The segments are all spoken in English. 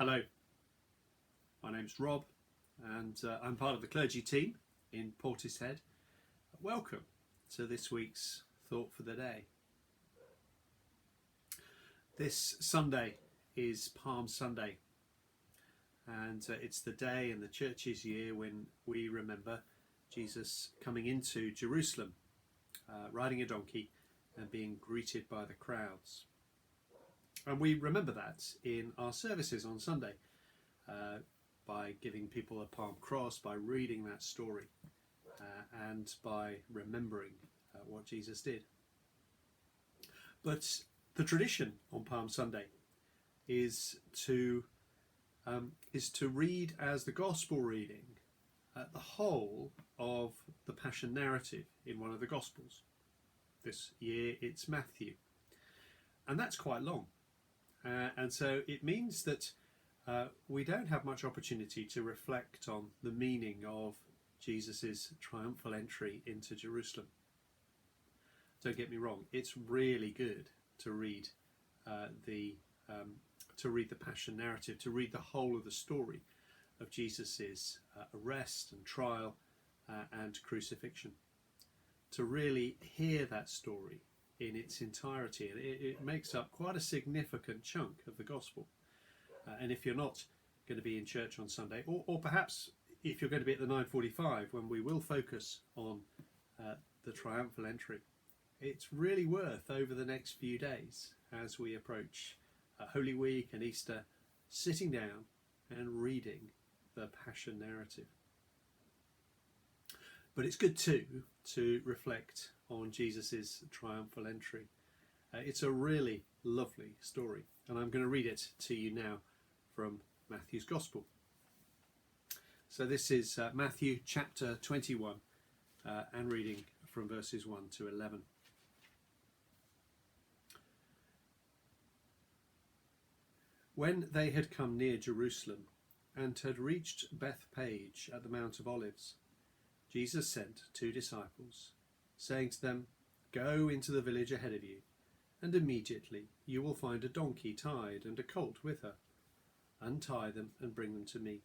Hello, my name's Rob and I'm part of the clergy team in Portishead. Welcome to this week's Thought for the Day. This Sunday is Palm Sunday, and it's the day in the church's year when we remember Jesus coming into Jerusalem, riding a donkey and being greeted by the crowds. And we remember that in our services on Sunday by giving people a palm cross, by reading that story and by remembering what Jesus did. But the tradition on Palm Sunday is to read as the gospel reading the whole of the Passion narrative in one of the Gospels. This year it's Matthew, and that's quite long. And so it means that we don't have much opportunity to reflect on the meaning of Jesus' triumphal entry into Jerusalem. Don't get me wrong; it's really good to read the Passion narrative, to read the whole of the story of Jesus' arrest and trial and crucifixion, to really hear that story in its entirety, and it makes up quite a significant chunk of the gospel. And if you're not going to be in church on Sunday, or perhaps if you're going to be at the 9:45 when we will focus on the triumphal entry, it's really worth over the next few days as we approach Holy Week and Easter, sitting down and reading the Passion narrative. But it's good too to reflect on Jesus' triumphal entry. It's a really lovely story, and I'm going to read it to you now from Matthew's Gospel. So this is Matthew chapter 21 and reading from verses 1 to 11. When they had come near Jerusalem and had reached Bethphage at the Mount of Olives, Jesus sent 2 disciples, saying to them, "Go into the village ahead of you, and immediately you will find a donkey tied and a colt with her. Untie them and bring them to me.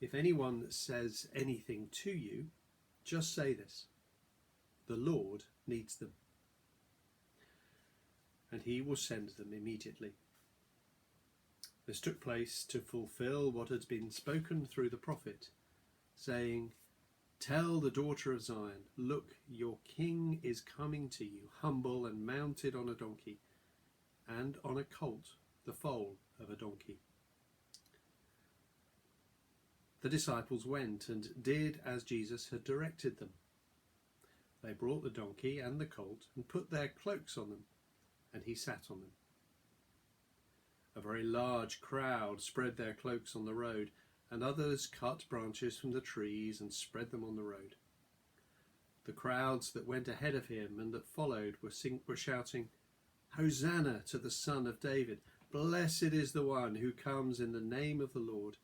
If anyone says anything to you, just say this: 'The Lord needs them,' and he will send them immediately." This took place to fulfill what had been spoken through the prophet, saying, "Tell the daughter of Zion, look, your king is coming to you, humble and mounted on a donkey, and on a colt, the foal of a donkey." The disciples went and did as Jesus had directed them. They brought the donkey and the colt and put their cloaks on them, and he sat on them. A very large crowd spread their cloaks on the road, and others cut branches from the trees and spread them on the road. The crowds that went ahead of him and that followed were shouting, "Hosanna to the Son of David! Blessed is the one who comes in the name of the Lord!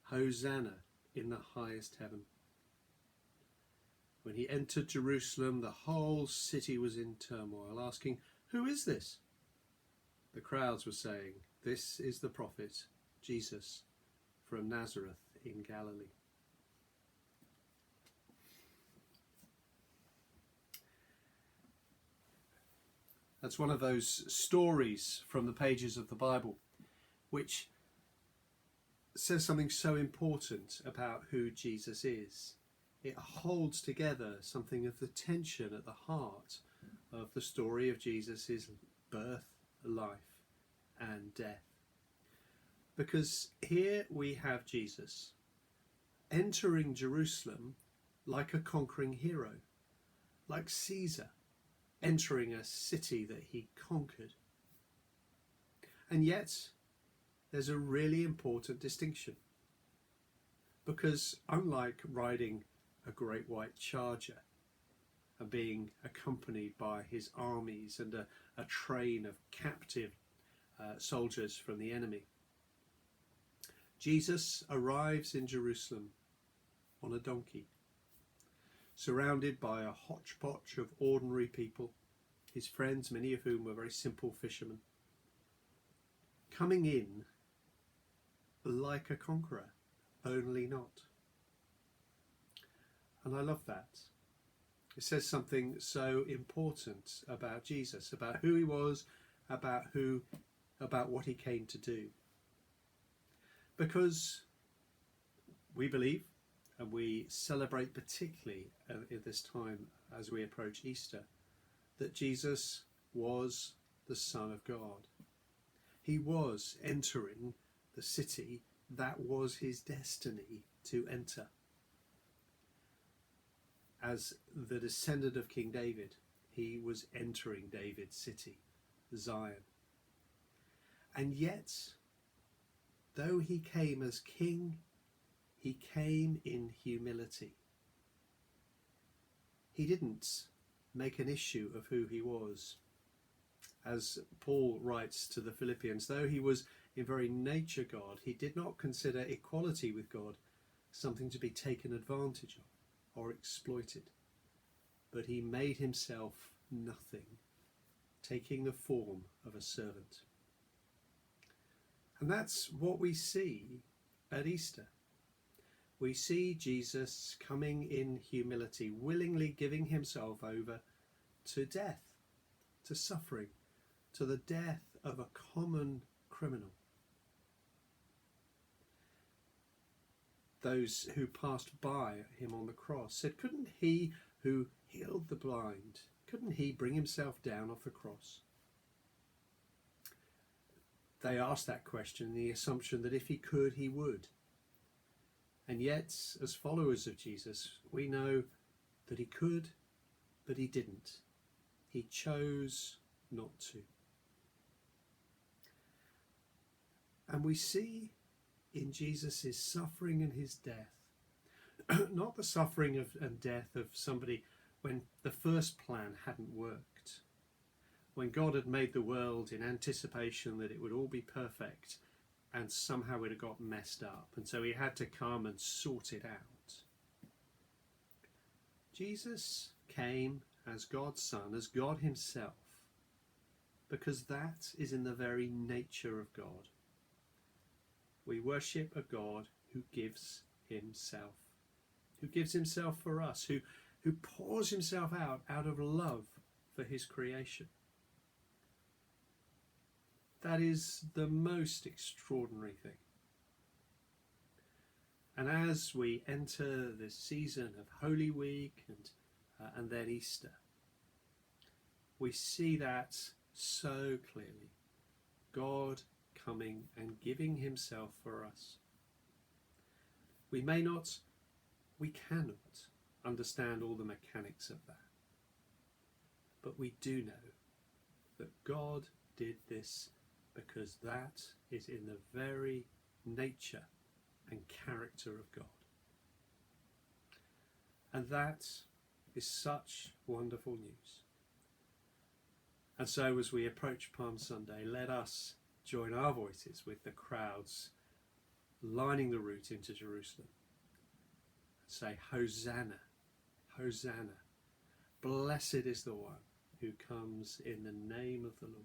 Hosanna in the highest heaven!" When he entered Jerusalem, the whole city was in turmoil, asking, "Who is this?" The crowds were saying, "This is the prophet Jesus from Nazareth in Galilee." That's one of those stories from the pages of the Bible which says something so important about who Jesus is. It holds together something of the tension at the heart of the story of Jesus' birth, life and death. Because here we have Jesus entering Jerusalem like a conquering hero, like Caesar entering a city that he conquered. And yet there's a really important distinction, because unlike riding a great white charger and being accompanied by his armies and a train of captive soldiers from the enemy, Jesus arrives in Jerusalem on a donkey, surrounded by a hodgepodge of ordinary people, his friends, many of whom were very simple fishermen. Coming in like a conqueror, only not. And I love that. It says something so important about Jesus, about who he was, about what he came to do. Because we believe, and we celebrate particularly at this time as we approach Easter, that Jesus was the Son of God. He was entering the city that was his destiny to enter. As the descendant of King David, he was entering David's city, Zion. And yet, though he came as king, he came in humility. He didn't make an issue of who he was. As Paul writes to the Philippians, though he was in very nature God, he did not consider equality with God something to be taken advantage of or exploited, but he made himself nothing, taking the form of a servant. And that's what we see at Easter. We see Jesus coming in humility, willingly giving himself over to death, to suffering, to the death of a common criminal. Those who passed by him on the cross said, couldn't he who healed the blind, couldn't he bring himself down off the cross? They asked that question in the assumption that if he could, he would. And yet, as followers of Jesus, we know that he could, but he didn't. He chose not to. And we see in Jesus' suffering and his death, not the suffering and death of somebody when the first plan hadn't worked, when God had made the world in anticipation that it would all be perfect and somehow it had got messed up, and so he had to come and sort it out. Jesus came as God's Son, as God himself, because that is in the very nature of God. We worship a God who gives himself for us, who pours himself out of love for his creation. That is the most extraordinary thing. And as we enter this season of Holy Week and then Easter, we see that so clearly. God coming and giving himself for us. We cannot understand all the mechanics of that. But we do know that God did this because that is in the very nature and character of God. And that is such wonderful news. And so as we approach Palm Sunday, let us join our voices with the crowds lining the route into Jerusalem. Say, Hosanna, Hosanna. Blessed is the one who comes in the name of the Lord.